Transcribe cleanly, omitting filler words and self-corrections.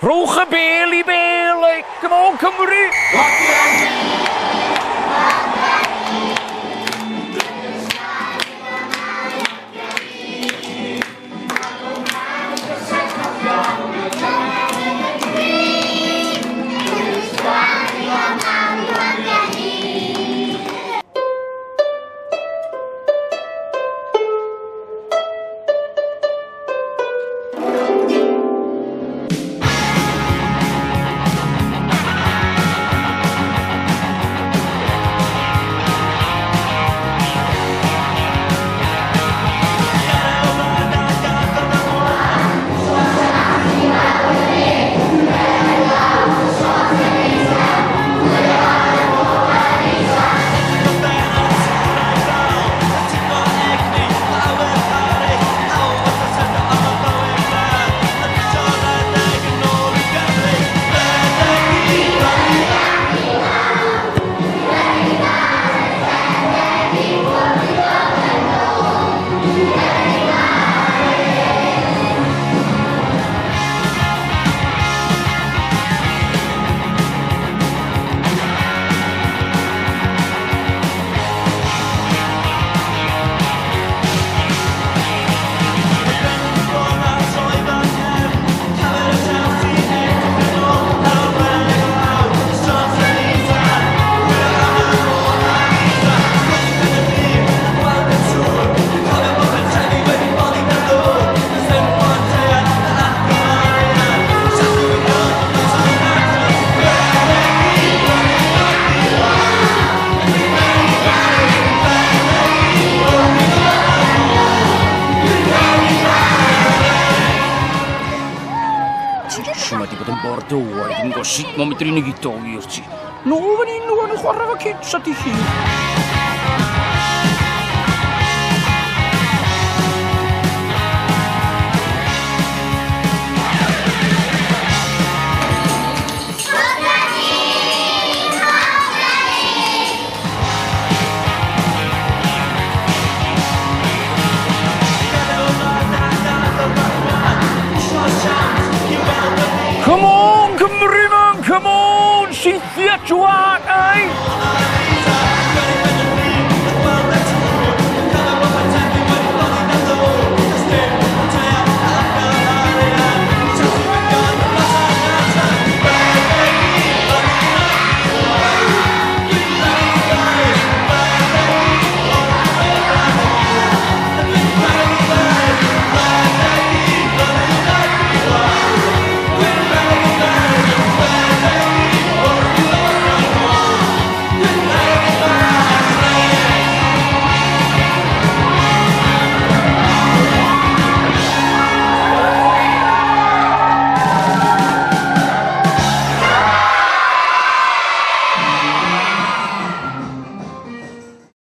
Rhowch y bel I bel, come on Cymru! Ti bod yn bordo oed yn gosi, mae'n medru ni gyd oer ti. No, fan hyn nhw yn chwarae fo kids a di chi. Come on, Cymru man, come on! Sythia, Joan!